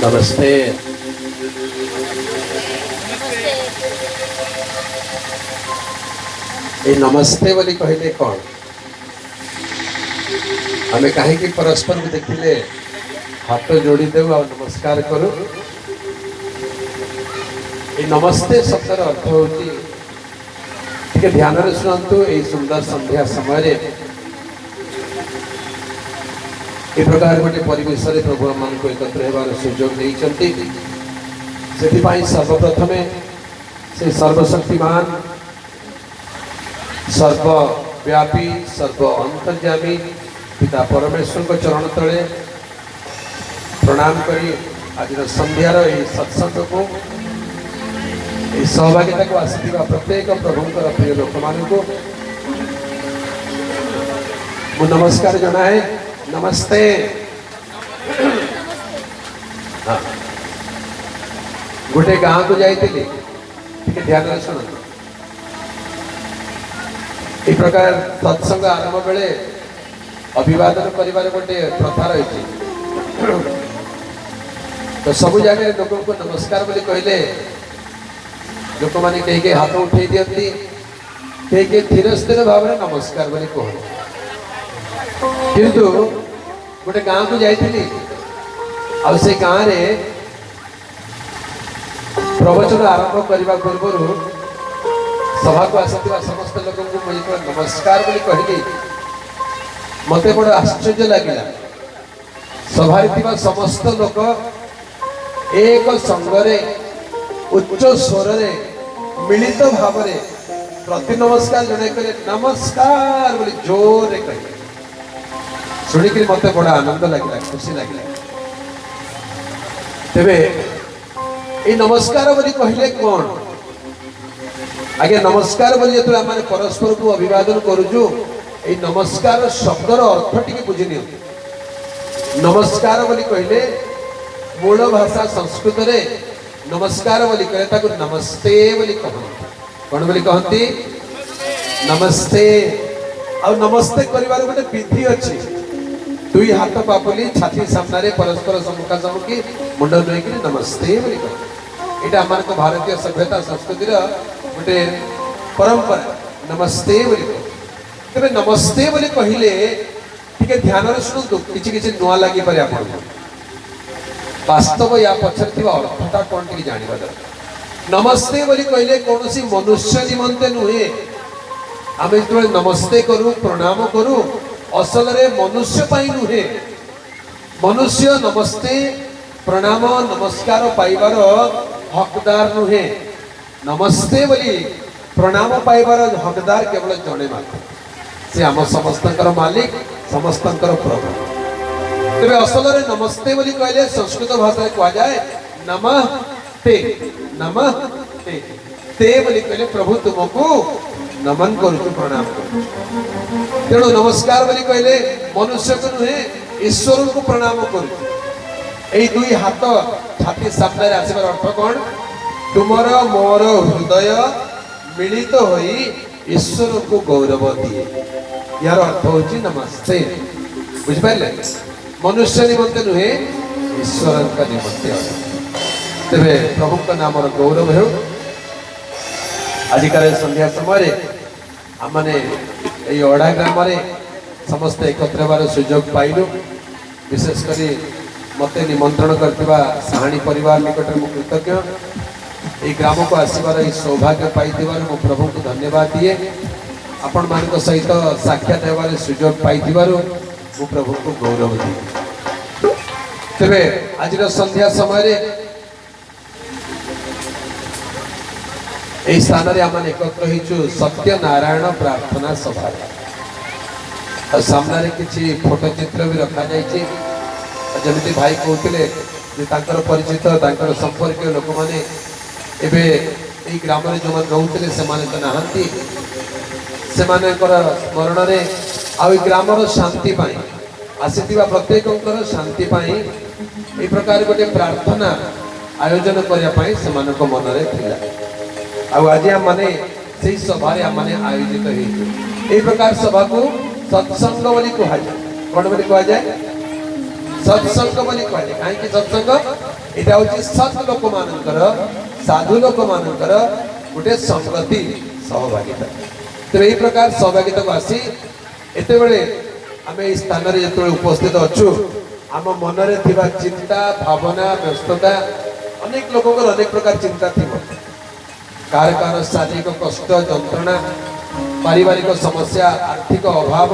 नमस्ते। ये नमस्ते बोली कहले कौन आम कहीं परस्पर को देखिले हाथ जोड़ी देव आ नमस्कार करूँ। ये नमस्ते शब्दर अर्थ होती ध्यान शुणु। ये सुंदर संध्या समय ए प्रकार गोटे परिवेश प्रभु मान को एकत्र होवार सुजोग देइचंती। सर्वप्रथम से सर्वशक्तिमान सर्वव्यापी सर्व अंतर्यामी पिता परमेश्वर को चरण तले प्रणाम करी आज संध्यार ये सत्संग को सहभागिता को आसथिबा प्रत्येक प्रभुंकर प्रिय लोक मान को नमस्कार जनाए। नमस्ते। हाँ गोटे गाँव को जाइए ध्यान शुणु। एक प्रकार सत्संग आरंभ बेले अभिवादन करिवार गोटे प्रथा रही। तो सब जगह लोक को नमस्कार बोली कहले लोक मैंने कहीं हाथ उठे दिखती कहीं धीरे स्थिर भाव में नमस्कार बोली कहते। किंतु गोटे गाँव को जाइली आ से गाँव में प्रवचन आरंभ करने पूर्व सभा को आसुवा समस्त लोक को नमस्कार बोली कहली मते बड़ आश्चर्य लगे। सभा समस्त लोक एक संगरे उच्च स्वर मिलित भाव प्रति नमस्कार जड़े कहे नमस्कार बोली जोर कहे शुणिक मत बड़ा आनंद लगे खुशी लगे। तेरे ये नमस्कार बोली कहले कौन आगे नमस्कार बोली जो आम परस्पर को अभिवादन करुचु ये नमस्कार शब्दर अर्थ टी बुझी नि। नमस्कार बोली कहले मूल भाषा संस्कृत रे नमस्कार बोली कहे नमस्ते बोली कहते। कौन बोली कहती नमस्ते। आ नमस्ते करिवार गोटे विधि अच्छी। दुई हाथ पापुली छाती सामने परस्पर सम्मुखा सम्मुखी मुंड नुईक नमस्ते बोली कहते। यहाँ आम भारतीय सभ्यता संस्कृतिर गोटे परंपरा नमस्ते बोली कहते। तेरे नमस्ते बोली कहले टिके ध्यान शुणु किसी किसी नुआ लगी पारे आपन वास्तव या पछर अर्थटा कौन टी जाना दरकार। नमस्ते बोली कहले कौन सी मनुष्य निमंते नुहे आम जो नमस्ते करूँ प्रणाम करूँ असल रे मनुष्य पाई नुहे। मनुष्य नमस्ते प्रणाम नमस्कार पाइबार हकदार नुहे। नमस्ते बोली प्रणाम पाइबार हकदार केवल जड़े मात्र से आम समस्त मालिक समस्त प्रभु। तेरे असल रे नमस्ते बोली कहले संस्कृत भाषा कह जाए नमस्ते नमस्ते ते बोली कहले प्रभु तुमको नमन करूँ प्रणाम करूँ। तेणु नमस्कार बोली कहले मनुष्य को नुहे ईश्वर को प्रणाम करूँ। यही दुई हाथ छाती सामने आसबार अर्थ कौन तुमर मोर हृदय मिलित होई ईश्वर को गौरव दिए। यार अर्थ होची नमस्ते। बुझिपारे मनुष्य निमंते नुहे ईश्वर निमंते। तेरे प्रभु का नाम गौरव हो। आजिकार संध्या समय आमने ये अड़ा ग्राम समस्त एकत्र होवार सुजोग पाइलु। विशेषकर मत निमंत्रण करथिबा साहानी परिवार निकट में कृतज्ञ। ये ग्राम को आसबार सौभाग्य पाई मो प्रभु को धन्यवाद दिए। आपण मान सहित साक्षात होवार सुजोग पाई मो प्रभु को गौरव दिए। तेरे आज संध्या समय यही स्थान आम एकत्र हो सत्यनारायण प्रार्थना सभा सामने किसी फोटो चित्र भी रखा जाइए। जमी भाई कहते परिचित संपर्क लोक मैंने एवं ग्राम में जो रोते से तो नहांती से स्मरण में आई ग्रामर शांति आसी प्रत्येक शांति ये प्रकार गोटे प्रार्थना आयोजन करने से मन में आज आम मैंने से सभा आम आयोजित हो प्रकार सभा को सत्संग बोली कह जाए। कौन बोली कह जाए सत्संग बोली कह जाए। कहीं सत्संग एटा होची सत लोक मानकर साधु लोक मानकर गोटे संगति सहभागिता। तेरे यही प्रकार सहभागिता को आसी एते बेले आमे इस स्थान रे जतबे उपस्थित अछु आम मन रे थिबा चिंता भावना व्यस्तता अनेक लोकଙ୍କର अनेक प्रकार चिंता थिबो। कार कार शारीरिक कष्ट जंत्रणा पारिवारिक समस्या आर्थिक अभाव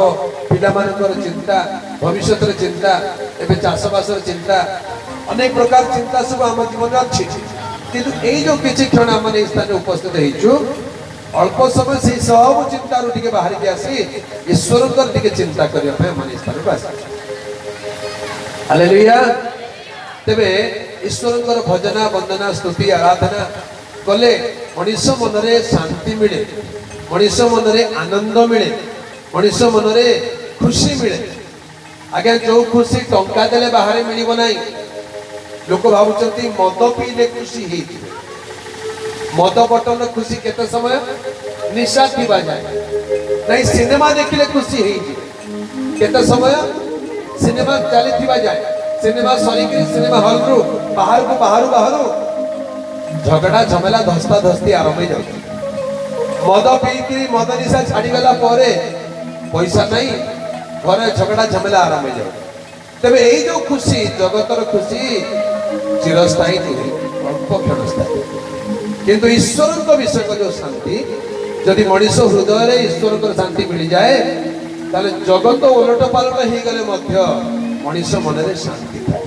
पिला मानकर चिंता भविष्य चिंता एबे चाषबास चिंता अनेक प्रकार चिंता सब आम जीवन अच्छी किंतु यही जो किसी क्षण आम स्थान उपस्थित होइछु अल्प समय से सब चिंता टिके बाहर के आसी ईश्वर टिके चिंता करने आम स्थान को आस। हालेलुया। तेबे ईश्वर भजना वंदना स्तुति आराधना कले मनीष मन रे शांति मिले मनीष मन रे आनंद मिले मनीष मन रे खुशी मिले। आज्ञा जो खुशी टंका देले बाहर मिलिबो नाही। लोक भावुचंती मद पीले खुशी ही मद बटन खुशी केते समय निशा थिबा जाय नहीं सिनेमा देखिले खुशी ही केते समय सिनेमा चली थिबा जाय सिनेमा सरी के सिनेमा हॉल रो बाहर झगड़ा झमेला धस्ता धस्ती आरंभ हो जाय। मद पीकरी मद निशा छाड़ी गला परे पैसा नहीं घरे झगड़ा झमेला आरंभ हो जाय। तबे एई जो खुशी जगतर खुशी चिरस्थायी नुहे अल्प क्षणस्थायी किंतु ईश्वर विषय का जो शांति जदि मनीष हृदय ईश्वर शांति मिल जाए ताले जगत उलट पालट हो गले मध्य मनीष मन में शांति थाए।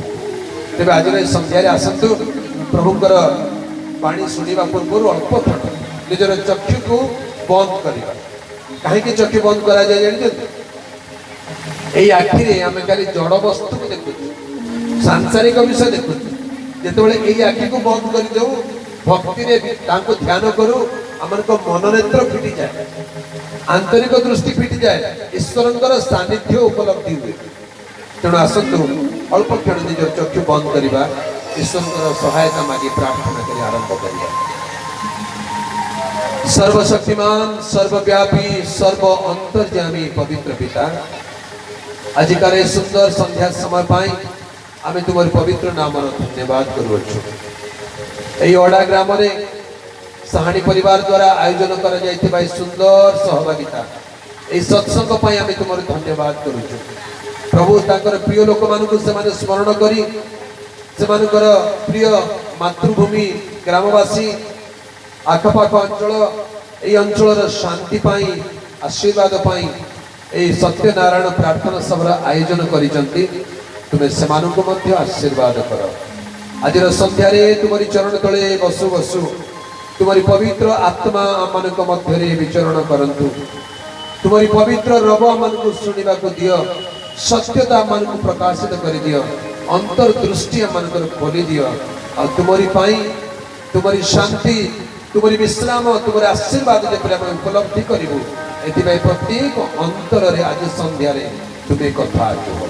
तेज आज संध्यारे आसतु प्रभुंकर वाणी शुणा पूर्व अल्प क्षण निजर चक्षु को बंद करवा कहीं चक्षु बंद करा जाए जानते आखिरे आम खाली जड़ वस्तु को देखु सांसारिक विषय देखु जिते यही आखि को बंद कर दे भक्ति ध्यान करू आम मननेत्र फिटी जाए आंतरिक दृष्टि फिटी जाए ईश्वर सानिध्य उपलब्धि हुए। तेणु आसतु अल्प क्षण निज चक्षु बंद करवा ईश्वर सहायता मागी प्रार्थना कर आरंभ करिया। सर्वशक्तिमान सर्वव्यापी सर्व अंतर्यामी पवित्र पिता आजिकार सुंदर संध्या समय पाई आमे तुम पवित्र नाम धन्यवाद करुछु। एई ओडा ग्राम रे साहानी परिवार द्वारा आयोजन करा जायतिबा सुंदर सहभागिता एई सत्संग पाई आमे तुम धन्यवाद करुछु। प्रभु ताकर प्रिय लोक मानकु सेमाने स्मरण करी सेमानकर प्रिय मातृभूमि ग्रामवासी आखपाख अंचल एई अंचलर शांति पाई आशीर्वाद पाई एई सत्यनारायण प्रार्थना सभा आयोजन करिसंती तुम्हें सेमानकु मध्य आशीर्वाद कर। आज संध्यारे तुम्हारी चरण तले बसु बसु तुम्हारी पवित्र आत्मा आमनक मध्य विचरण करंतु तुम्हारी पवित्र रब आमनकु शुणिबा को दियो सत्यता आमनकु प्रकाशित कर दियो अंतर्दृष्टि आमनकर खोली दियो और तुम्हारी पाई तुम्हारी शांति तुम्हारी विश्राम तुम्हारी आशीर्वाद जेपरि हम उपलब्धि करिवु एथिबाई प्रत्येक अंतर रे आज संध्यारे तुम्हें कथा कहो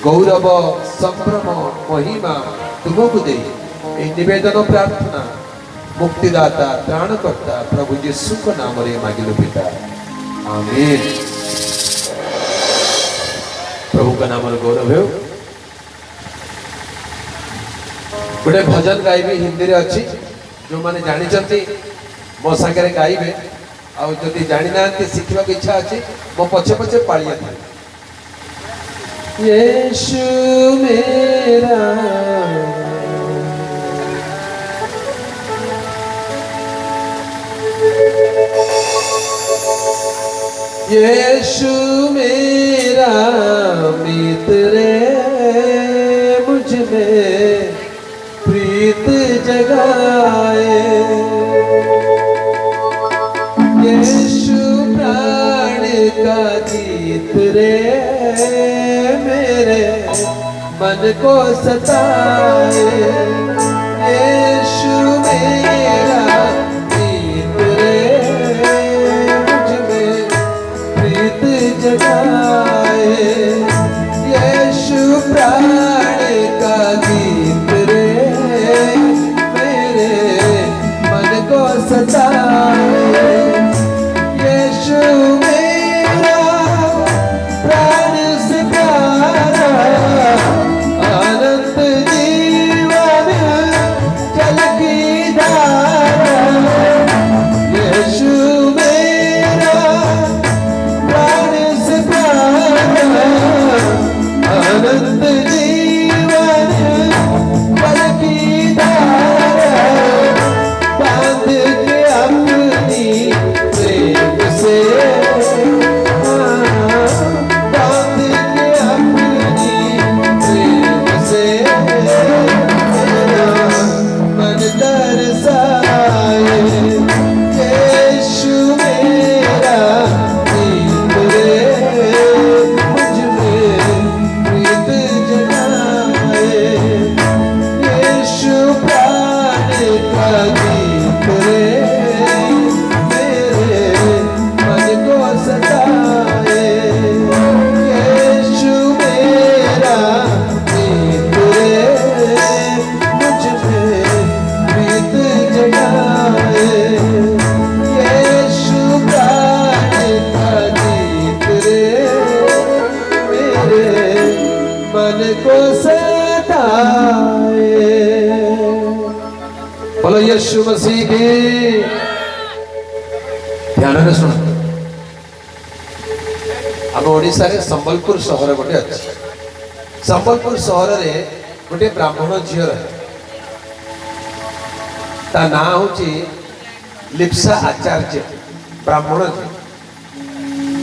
गौरव संभ्रम महिमा तुमको दे निवेदन प्रार्थना मुक्तिदाता त्राणकर्ता प्रभु यीशु का नाम रे मांगिलु पिता आमीन। प्रभु का नाम गौरव हो। गोटे भजन गाइबी हिंदी रे अच्छी जो माने जानी चंती मो संगे गाइबे आ जदि जानि नांती शिखिबा की इच्छा अछि मो पछे पछे पाळिया था। यीशु मेरा यीशु मेरा मित्र मुझ में प्रीत जगाए यीशु प्राण का जीत रे मेरे मन को सताए यीशु मेरा जीत रे मुझ में प्रीत जगाए यीशु प्राण का जीत रे मेरे मन को सताए यीशु मेरा प्राण से प्यारा अनंत जीवन मसीह की ध्यान रे सुन आम ओडिशा रे संबलपुर सहर गोटे अच्छे संबलपुर सहर रे गोटे ब्राह्मण झील रहे ता ना हूँ लिप्सा आचार्य ब्राह्मण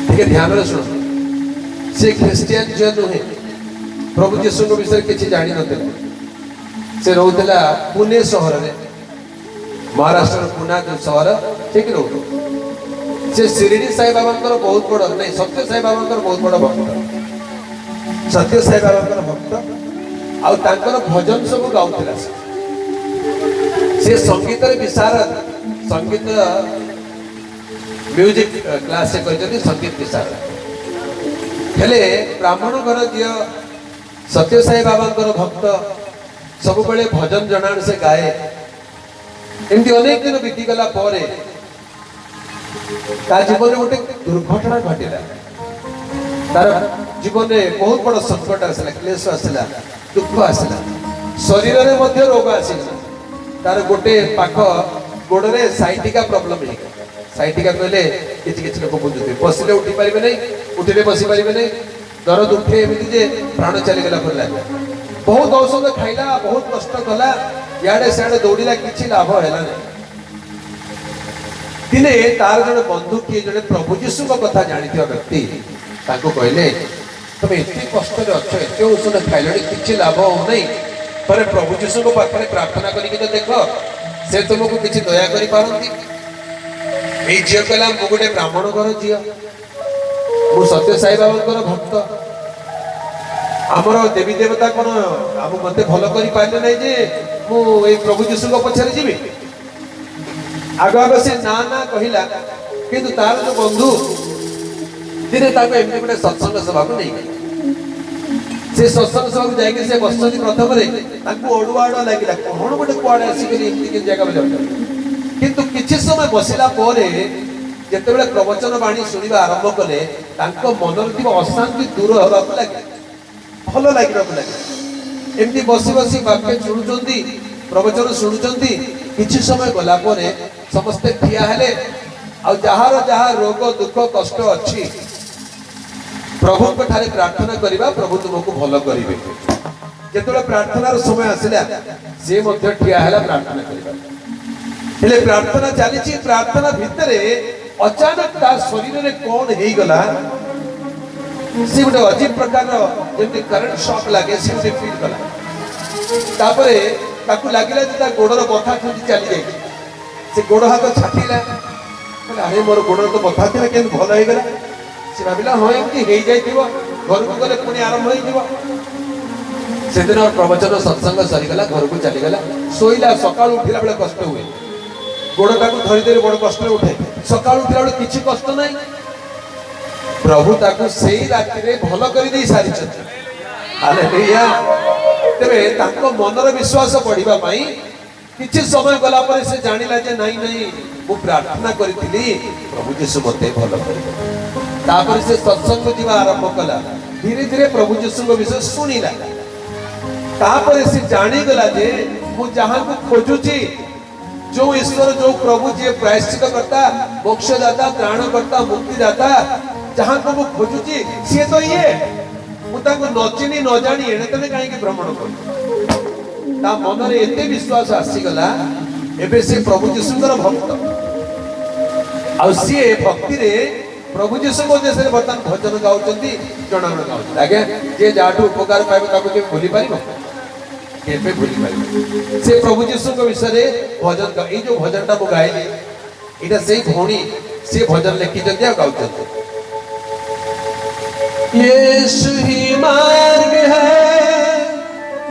ठीक है ध्यान रे सुन से ख्रिस्टियन झील नुहे प्रभु जीशु विषय किसी जानी न से रोला पुणे सहर में महाराष्ट्र पुणे जो सहर ठीक रो से शिरडी साई बाबा बहुत बड़ नहीं सत्य साई बाबा बहुत बड़ भक्त सत्य साई बाबा भक्त आउर भजन सब गाउला से संगीत विशारद संगीत म्यूजिक क्लास से कहते संगीत विशारद हेले ब्राह्मण घर झील सत्य साई बाबा भक्त सब बड़े भजन जनाण से गाए एमती अनेक दिन बीतीगला जीवन गोटे दुर्घटना घटला तार जीवन में बहुत बड़ संकट आसला क्लेश आसला दुख आसला शरीर में रोग आसला तार गोटे पाख गोड़े साइटिका प्रॉब्लम है साइटिका कहले किछि किछि लोक बुझुते बसिले उठी पारिबे नहीं उठिले बसी पारिबे नहीं दर्द उठे एमती जे प्राण चली गला पर लागे बहुत औषध खाइला बहुत कष्ट कला याडे सियाडे दौड़िला किछि लाभ हैला नहीं दिने तार जड़े बंधु किए जड़े प्रभु जीशु कथा जानी व्यक्ति कहले तुम एत कष्ट अच्छ एत औषध खाइल किसी लाभ हो नहीं पर प्रभु जीशु पाखे प्रार्थना करके तो देख से तुमको किसी दया कर पारती झील कहला मु गोटे ब्राह्मण घर झील मु सत्य साई बाबा भक्त आमर देवी देवता कौन आम मत भल कर पारे ना जे मुझे प्रभु जीशु पछारे जी आग आग से ना ना कहला किंतु तार जो बंधु दिने एमती गोटे सत्संग सभा को नहीं से सत्संग सभा को जाके से बसती प्रथम अड़ुआ अड़ुआ लगे कौन गोटे कुआड़े आसिक जगह किंतु किछि समय बसला जिते प्रवचन बाणी शुणा आरंभ कले मन अशांति दूर होगा लगे भल लगे एमती बसी बसी वाक्य शुणुंट प्रवचन शुणुंट किछि समय गला समस्ते ठिया हेले जार जहाँ रोग दुख कष्ट अच्छी प्रभु ठारे प्रार्थना करिबा प्रभु तुमको भल करिवे जेतबे प्रार्थनार समय आसिला से मध्य ठिया हेला प्रार्थना करिबा हेले प्रार्थना चली प्रार्थना भितरे अचानक ता शरीर रे कोन हेई गला से गोटे अजीब प्रकार जेमती करंट शॉक लागे से फील कला तापरे ताकू लागिला जे ता गोडर बथा छुटी चली जाई से गोड़ हाथ छाटिला अरे मोर गोड़ तो बथा था के भल हो गला से भाविला हाँ एमती हो जाइथिबो घर को गले पुणी आरंभ हो से दिन प्रवचन सत्संग सरीगला घर को चलीगला शोला सका उठिला बेले कष्ट हुए गोड़टा को धरी धरी बड़ कष्ट उठे सका उठिला बेले किछि कष्ट नहीं प्रभु ताकू सेई राति रे भल कर दे सारी हालेलुया तेरे ताको मनर विश्वास बढ़िबा पई किछि समय गला पर से जानिला जे नहीं नहीं मु प्रार्थना करिथिली प्रभु जीशु मते भल करिबो तापर से सत्संग जीवा आरंभ कला धीरे धीरे प्रभु जीशु विषय सुनिला तापर से जानी गला जे मु जहां को खोजुची जो ईश्वर जो प्रभु जे प्रायश्चित करता मोक्षदाता त्राणकर्ता मुक्तिदाता जहां को मु खोजुची से तो ये मु ताको न चिनी न जानी एने तने काहे कि भ्रमण कर ता मन रे एते विश्वास आसी गला एबे से प्रभु जीशुकर भक्त आ सी भक्ति रे प्रभु जीशु को देश रे बर्तन भजन गाउचंती जणान गाउचंती आगे जे जाटू उपकार पाइबो ताको के भूली पारिबो केबे भूली पारिबो से प्रभु जीशु को विषय रे भजन गा ए जो भजनटा मु गाइली इटा सेही भौणी से भजन लिखि जंती आ गाउचंती यीशु ही मार्ग है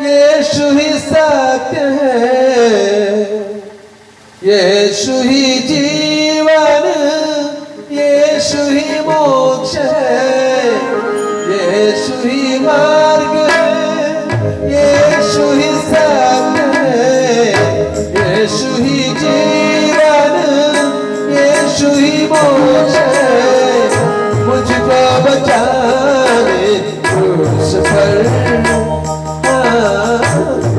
यीशु ही सत्य है यीशु ही जीवन यीशु ही मोक्ष है यीशु ही मार्ग है यीशु ही सत्य है यीशु ही जीवन यीशु ही मोक्ष है मुझको बचाने क्रूस पर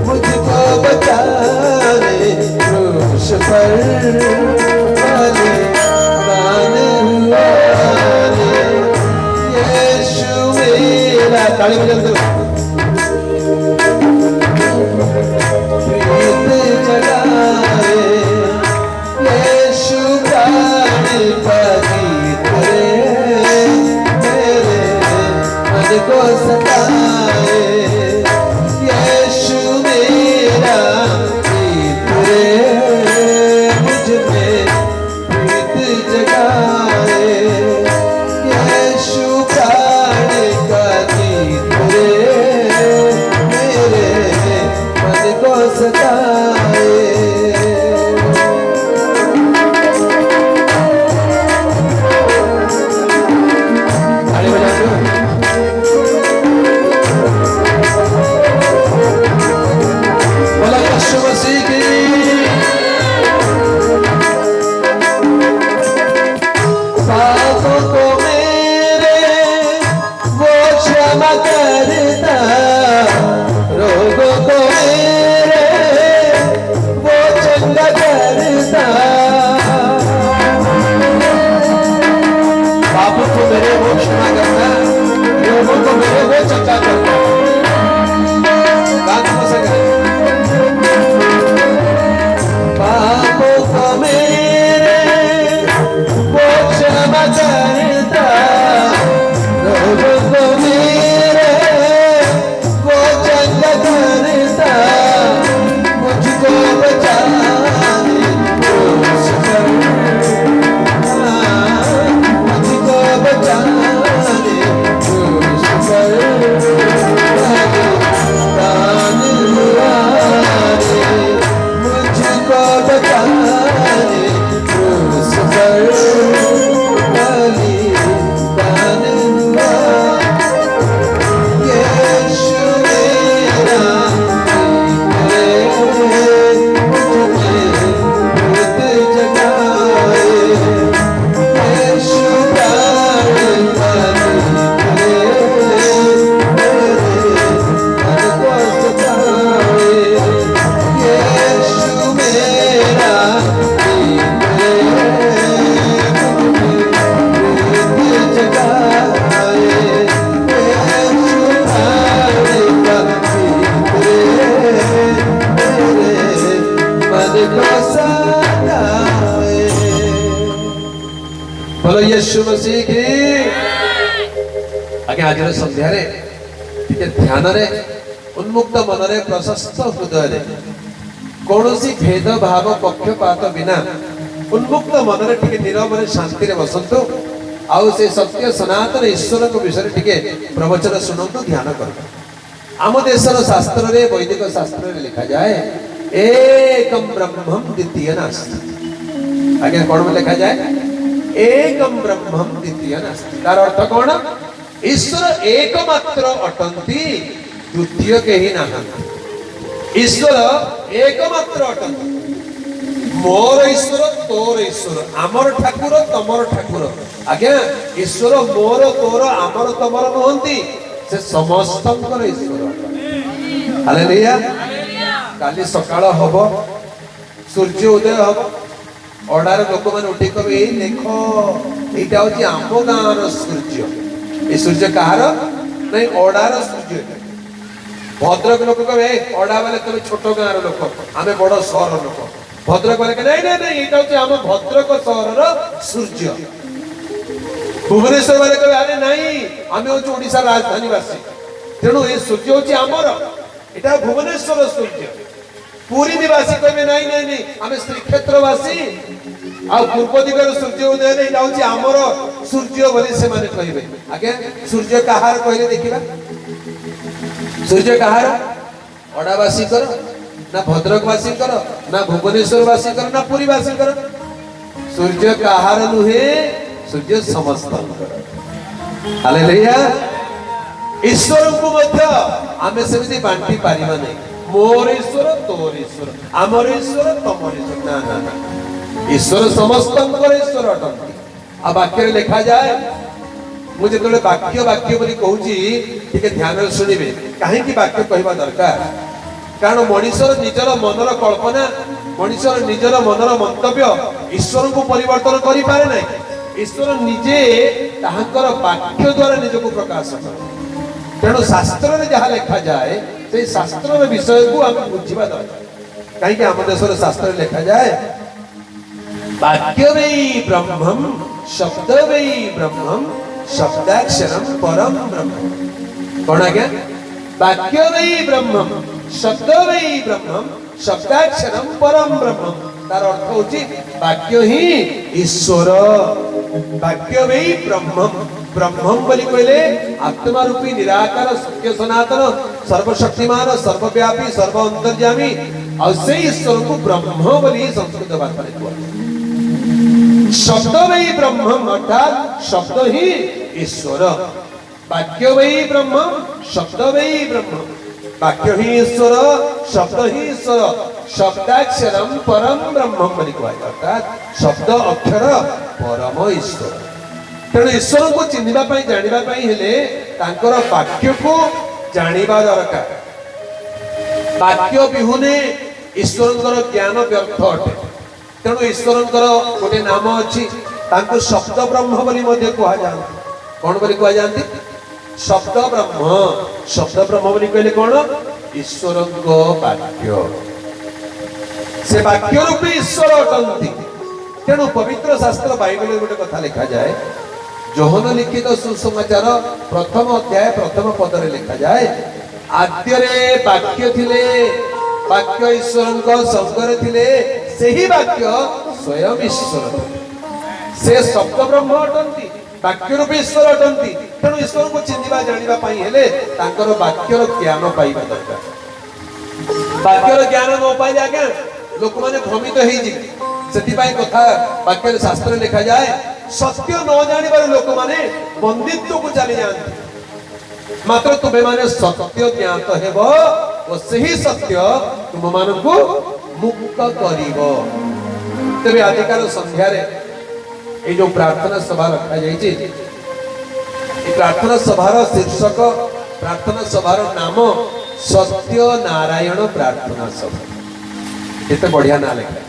मुझको बचाने क्रूस पर ताली बजाते प्रीत जगाए यीशु प्राण का गीत रे मेरे मन को सताए यीशु मेरा गीत रे मुझ में प्रीत जगाए यीशु प्राण का गीत रे मेरे मन को सताए बोलो यीशु मसीह की आगे आज संध्या रे ध्यान रे उन्मुक्त मन रे प्रशस्त हृदय रे कौनसी भेद भाव पक्षपात बिना उन्मुक्त मन रे टिके नीरव रे शांति रे बसंतु आउ से सत्य सनातन ईश्वर को विषय टिके प्रवचन सुनंतु ध्यान करतु आम देशर शास्त्र रे वैदिक शास्त्र रे लिखा जाए एकम ब्रह्मम द्वितीय नास्ति आगे कौन में लिखा जाए एकम ब्रह्मम द्वितीय नास्ति तार अर्थ कौन ईश्वर एकमात्र अटंती द्वितीय केही नाहंती ईश्वर एकमात्र अटंती मोर ईश्वर तोर ईश्वर आमर ठाकुर तमर ठाकुर आज्ञा ईश्वर मोर तोर आमर तमर नुहंती से समस्तंकर ईश्वर हालेलुया काली सकाळ हबो सूर्य उदय हबो ओडार लोक मान उठी कबे देख एटा होची आमो गाँर सूर्य ए सूर्य कहार नहीं ओडार सूर्य भद्रक लोक कबे ओडा वाले तुम छोट गाँर लोक आमे बड़ सहर लोक भद्रक वाले नहीं नहीं नहीं एटा होची आम भद्रक सहर सूर्य भुवनेश्वर वाले कबे अरे नहीं आमे होची ओडिसा राजधानी वासी तेणु ए सूर्य होची आमर एटा भुवनेश्वर सूर्य पूरी निवासी कहबे नहीं नहीं नहीं आमे श्रीक्षेत्रवासी आ पूर्व दिगर सूर्य उदय नहीं जाउची हमर सूर्य बोली से माने कहबे आगे सूर्य कहार कहले देखिबा सूर्य कहार ओडावासी कर ना भद्रकवासी कर ना भुवनेश्वरवासी कर ना पुरीवासी कर सूर्य कहार नुहे सूर्य समस्त हालेलुया ईश्वर को मध्य आमे सेमिति बांटी पारिबा नहीं मोर ईश्वर तोर ईश्वर आमर ईश्वर तमर ईश्वर ना ना ना ईश्वर समस्तंकर ईश्वर अटंती आ वाक्य रे लिखा जाए मुझे तो वाक्य वाक्य बोली कहूची ठीक ध्यान रे सुनिबे काहे की वाक्य कहबा दरकार कारण मनुष्यर निजर मनर कल्पना मनुष्यर निजर मनर मंतव्य ईश्वर को परिवर्तन करि पारे नै ईश्वर निजे ताहांकर वाक्य द्वारा निज को प्रकाश करे तेणु शास्त्र में जहाँ लिखा जाए से शास्त्र विषय को आम बुझा दरकार कहीं आम देश शास्त्र लिखा जाए वाक्य वै ब्रह्मम शब्द वै ब्रह्मम शब्दाक्षरम परम ब्रह्म कौन आज्ञा वाक्य वै ब्रह्मम शब्द वै ब्रह्मम शब्दाक्षरम परम ब्रह्म तार अर्थ होची वाक्य ही ईश्वर वाक्य वै ब्रह्मम ब्रह्मम बोली कहले आत्मा रूपी निराकार सत्य सनातन सर्वशक्तिमान सर्वव्यापी सर्व अंतर्यामी और से ईश्वर को ब्रह्म बोली संस्कृत भाषा में कहते शब्द वै ब्रह्मम अर्थात शब्द ही ईश्वर वाक्य वै ब्रह्म शब्द वै ब्रह्म वाक्य ही ईश्वर शब्द ही ईश्वर शब्दाक्षरम परम ब्रह्मम बोली कहते अर्थात शब्द अक्षर परम ईश्वर तेणु ईश्वर को चिन्हिबा पई जानिबा पई हेले तांकर वाक्य को जानिबा दरकार वाक्य बिहुने ईश्वरंकर ज्ञान व्यर्थ अटे तेणु ईश्वरंकर गोटे नाम अछि तांको शब्द ब्रह्म बोली मध्ये कुहा जांती कोन बोली कुहा जांती शब्द ब्रह्म बोली कहले कोन ईश्वरंको वाक्य से वाक्य रूपी ईश्वर अटंती तेणु पवित्र शास्त्र बाइबल गोटे कथा लिखा जाए जोहन लिखित सुसमाचार प्रथम अध्याय प्रथम पदरे लिखा जाए आद्यरे वाक्य थिले वाक्य ईश्वरंको संगरे थिले सेही वाक्य स्वयं ईश्वर से शब्द ब्रह्म अटंती वाक्य रूपी ईश्वर अटंती तेणु ईश्वर को चिन्हिबा जानिबा पई हेले तांकर वाक्यर ज्ञान पाइबा दरकार वाक्यर ज्ञान न पाइले आज्ञा लोक माने भ्रमित हेई जिबे सेति पई कथा वाक्य शास्त्र लिखा जाए सत्य न जानिबार लोक माने बंदित्व को चली जांती मात्र तुम्हें माने सत्य ज्ञात हेबो और सही सत्य तुम मान को मुक्त करिवो तेरे आदिकार संध्या रे ए जो प्रार्थना सभा रखा जाइए ए प्रार्थना सभार शीर्षक प्रार्थना सभार नाम सत्य नारायण प्रार्थना सभा केते बढ़िया ना लिखा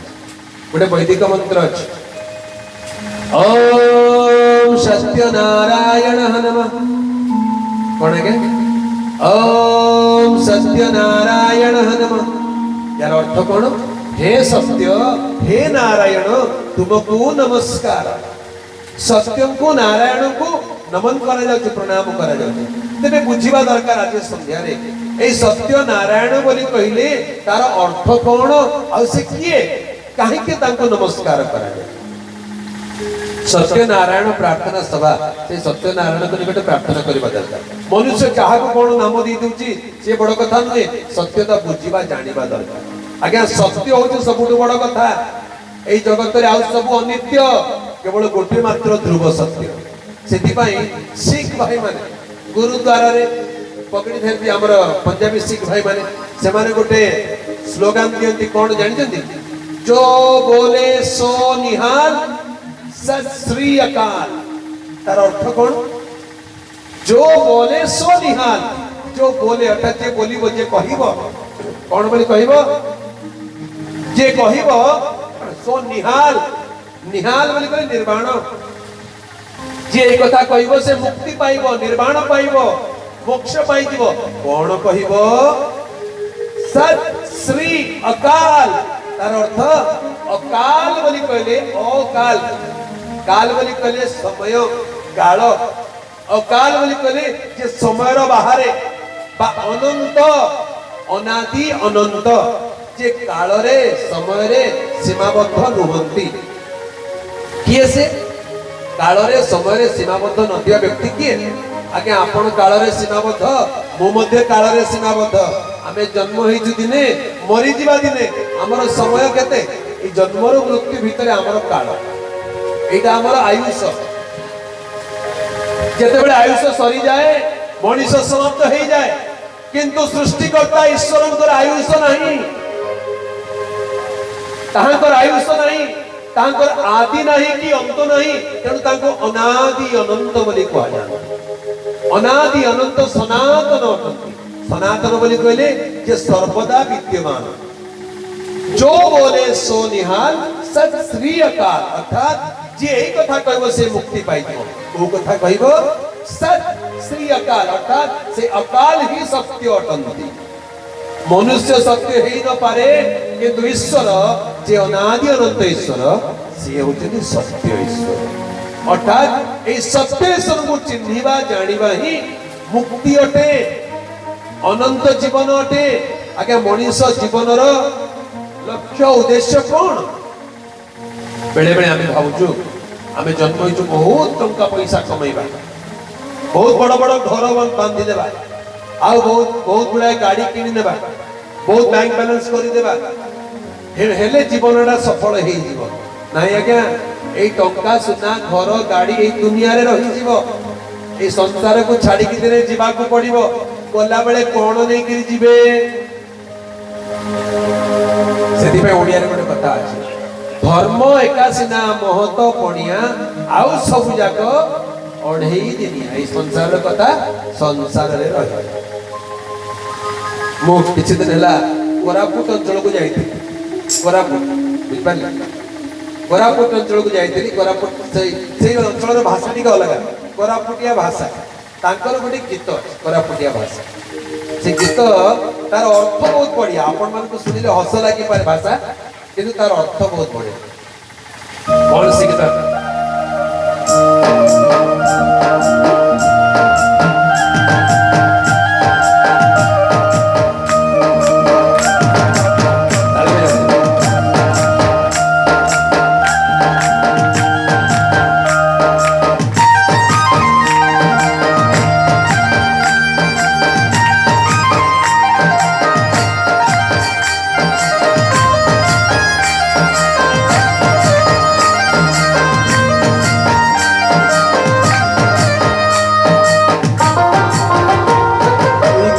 गोटे वैदिक मंत्र अछि ओम सत्य नारायण नमः कौन है ओम सत्य नारायण नमः यार अर्थ कौन हे सत्य हे नारायण तुमको नमस्कार सत्यम को नारायण को नमन करा जाउछ प्रणाम करा जाउछ तेबे बुझिबा दरकार आज संध्या रे ए सत्य नारायण बोली कहिले तार अर्थ कौन आ से किए काहे के तांको नमस्कार करा जाए सत्य नारायण प्रार्थना सभा से सत्य नारायण को निकट प्रार्थना करबा दरकार मनुष्य काहा को कोन नाम दी दूची से बड़ कथा नहे सत्यता बुझिबा जानिबा दरकार आज्ञा सत्य होचे सबुठ बड़ कथा ए जगत रे आ सब अनित्य केवल गोटे मात्र ध्रुव सत्य सेति पई सिख भाई माने गुरुद्वारा रे पकड़ी धरती हमर पंजाबी सिख भाई माने से माने गोटे स्लोगन दियंती कोन जानि जंती जो बोले सो निहाल सत श्री अकाल तार अर्थ कौन जो बोले सो निहाल जो बोले अर्थात जे बोलिबो जे कहिबो कौन बोली कहिबो जे कहिबो सो निहाल निहाल बोली कहले निर्वाण जे ए कथा कहिबो से मुक्ति पाइबो निर्वाण पाइबो मोक्ष पाइबो कौन कहिबो सत श्री अकाल तार अर्थ अकाल बोली कहले अकाल काल बोली कहले समय काल अकाल बोली कहले जे समय बाहरे बा अनंत अनादि अनंत जे काल रे समय रे सीमाबद्ध नुहंती किए से काल रे समय रे सीमाबद्ध नथिया व्यक्ति किए आगे आपण काल रे सीमाबद्ध मो मध्ये काल रे सीमाबद्ध आमे जन्म होइछु दिने मरि जिबा दिने हमर समय केते ई जन्म रो मृत्यु भितरे हमर काल एटा हमर आयुष जते बेले आयुष सरी जाए मनुष्य समाप्त हो जाए किंतु सृष्टिकर्ता ईश्वरंकर आयुष नहीं ताहांकर आयुष नहीं ताहांकर आदि नहीं कि अंत नहीं तेणु तांको अनादि अनंत बोली कहा जाए अनादि अनंत सनातन अटंती सनातन बोली कहले जे सर्वदा विद्यमान जो बोले सो निहाल सत श्री अकाल अर्थात जी यही कथा कहबो से मुक्ति पाइबो को कथा कहबो सत श्री अकाल अर्थात से अकाल ही सत्य अटंती मनुष्य सत्य हेई न पारे किंतु ईश्वर जे अनादि अनंत ईश्वर से होचनी सत्य ईश्वर अर्थात ए सत्य ईश्वर को चिन्हिबा जानिबा ही मुक्ति अटे अनंत जीवन अटे आगे मनीष जीवन रो लक्ष्य उद्देश्य कौन बेले बेले आमे भावुछु आमे जन्म होइछु बहुत टंका पैसा कमाइबा बहुत बड़ बड़ घर बांधी देबा आ बहुत गुड़ा गाड़ी किनी नेबा बहुत बैंक बैलेंस करि देबा हेले जीवनटा सफल हेई जीव नाही आज्ञा ए टंका सुना घर गाड़ी ए दुनिया रे रही जीव ए संसार को छाड़ी कि दिने जीवा को पड़िबो गला बेले कोन नै कि जीवे सेति पे ओडिया रे गोटे कथा अछि धर्म एकासिना महत पणिया आउ सब जाक अढ़ई दिनिया ए संसार कथा संसार रे रही मो किछि दिन हला कोरापुट अंचल को जाइथि कोरापुट बुझपाली कोरापुट अंचल को जाइथि कोरापुट से अंचल रे भाषा टिक अलग कोरापुटिया भाषा तांकर गोटे गीत कोरापुटिया भाषा से गीत तार अर्थ बहुत बढ़िया आपण मान को सुनिले हस लागि पारे भाषा किंतु तार अर्थ बहुत बढ़िया कौन सी गीत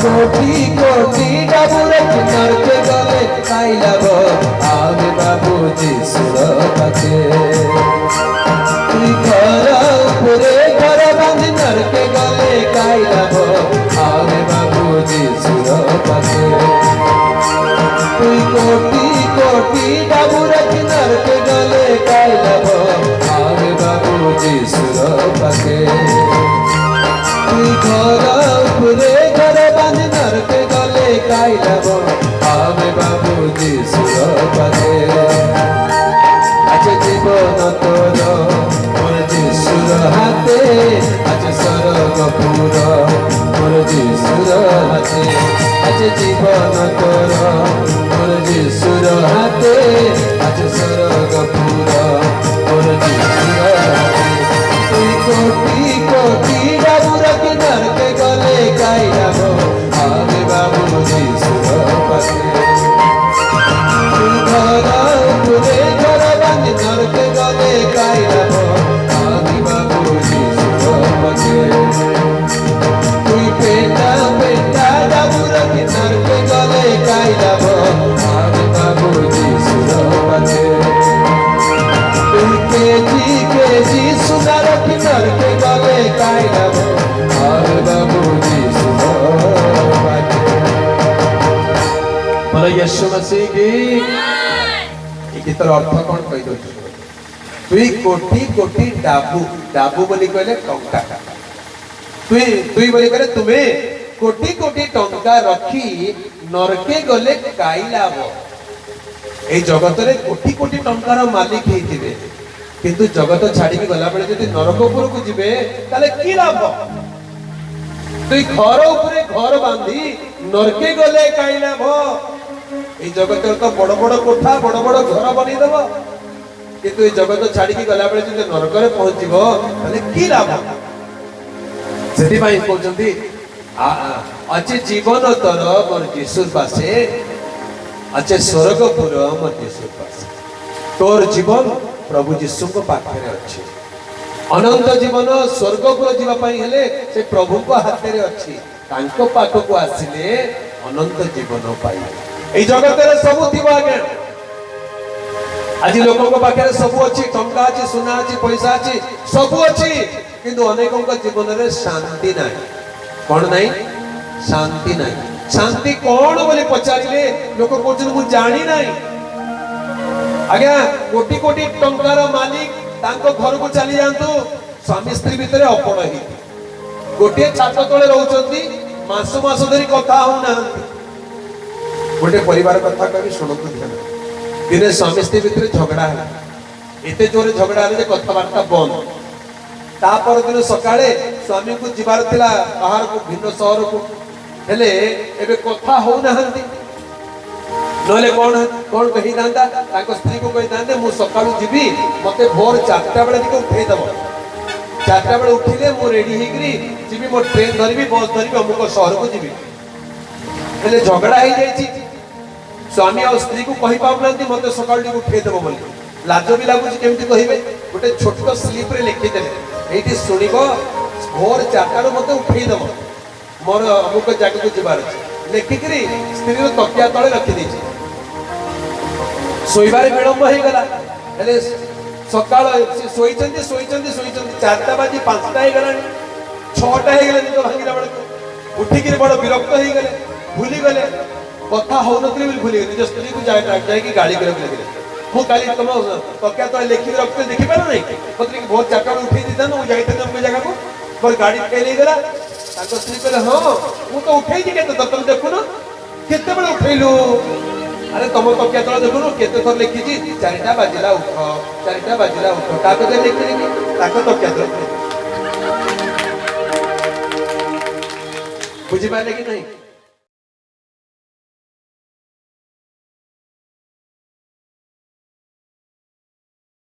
कोटी कोटी डाबुर किनार के गले खाइलाब आवे बाबूजी सुरपते घर उपरे घर बांधी नर के गले खाइलाब आवे बाबूजी सुरपते कोटी कोटी डाबुर किनार के गले खाइलाब आवे बाबूजी सुरपते घर उपरे घर बांधी नर के गले खाइलाब आवे बाबूजी सुरपते आज जीवन तोर मोर जीशुर हाथे आज स्वर्गपुर मोर जीशुर हाथे आज जीवन तोर मोर जीशुर हाथे आज स्वर्गपुर मोर जीशुर हाथे कोटी कोटी डाबुर किनार के गले खाइलाब आवे बाबूजी सुरपते घर उपरे घर बांधी नर के गले खाइलाब आवे बाबूजी सुरपते पेटा पेटा डाबुर किनार के गले खाइलाब आवे बाबूजी सुरपते केजी सुनार किनार के गले खाइलाब आवे बाबूजी सुरपते बोलो यीशु मसीह की ए गीतर अर्थ कोन कहि दो तुई कोटी कोटी डाबू डाबू बोली कहले टंका तुई बोली कहले तुमे कोटी कोटी टंका रखी नरके गले खाइलाब ए जगत रे कोटी कोटी टंकार मालिक हेतिबे किंतु जगत छाड़ी के गला बेले जदि नरकपुर को जिबे ताले की लाभ तुई घर ऊपर घर बांधी नरके गले काई लाभ ए जगत तो बड़ बड़ कोठा बड़ बड़ घर बनी देबो किंतु ए जगत छाड़ी के गला बेले जदि नरक रे पहुंचीबो ताले की लाभ सेति भाई कहउचंती अच्छे जीवन तर मोर जीसुर पासे अच्छे स्वर्गपुर मोर जीसुर पासे तोर जीवन प्रभु जीशु को पाखे अच्छी अनंत जीवन स्वर्गपुर जीवा पई हेले से प्रभु को हाथ रे अच्छी तांको पाख को आसिले अनंत जीवन पाई ए जगत रे सब थिबो आगे आज लोक को पाखे सब अच्छी टंका अच्छी सोना अच्छी पैसा अच्छी सब अच्छी किंतु अनेकों का जीवन रे शांति नाही कोन नाही शांति नाही शांति कोन बोली पचारिले लोक कहउछन मु जानि नाही आज्ञा कोटी कोटी टंकार मालिक घर को चली जातु स्वामी स्त्री भितर अपण ही गोटे छात तले रोचंती मास मास धरी कथा होना गोटे परिवार कथा कही शुणु ध्यान दिने स्वामी स्त्री भितर झगड़ा है एते जोरे झगड़ा है कथबार्ता बंद तापर दिन सकाळे स्वामी को जीवार थिला बाहर को भिन्न शहर को हेले एबे कथा हो नहंती नले कौन कही दांदा ताको स्त्री को कही दांदे मु सकाळु जीवी मते भोर 4टा बेले दिके उठेई दबो 4टा बेले उठिले मु रेडी हेगरी जीवी मो ट्रेन धरबी बस धरबी अमुक शहर को जीवी हेले झगड़ा हे जाईची स्वामी और स्त्री को कहि पाउनांती मते सकाळु दिके उठेई दबो बोली लाज भी लागुची केमती कहिबे गोटे छोट स्लिप रे लिखि देले एठी सुनिबो भोर 4टा मते उठेई दबो मोर अमुक जगह को जीवार अछि लेखिकरी स्त्री रो तकिया तळे रखि देछि सोइबारे विलंब हो गला हेले सकाळ सोइचंदी 4टा बाजी 5टा हो गला 6टा हो गला निद भांगिला बड उठिकिरी बड विरक्त हो गले भूली गले कथा हो नथि भूली गले निज स्त्री को जाय कि गाड़ी करे लगे मु काली तुम तकिया तळे लेखि रखते देखि पारो नै पत्री कि बहुत 4टा उठै दिता न जाय थे तुम जगह को पर गाड़ी फेल गला ताको स्त्री कहले हां मु तो उठै दी के तो तुम देखो न केते बळे उठैलु अरे तुम तो क्या तोला देखो केते थर लिखी जी 4टा बाजिला उठ 4टा बाजिला उठ ताको जे लिखि कि ताको तो क्या बुझी पाले कि नहीं।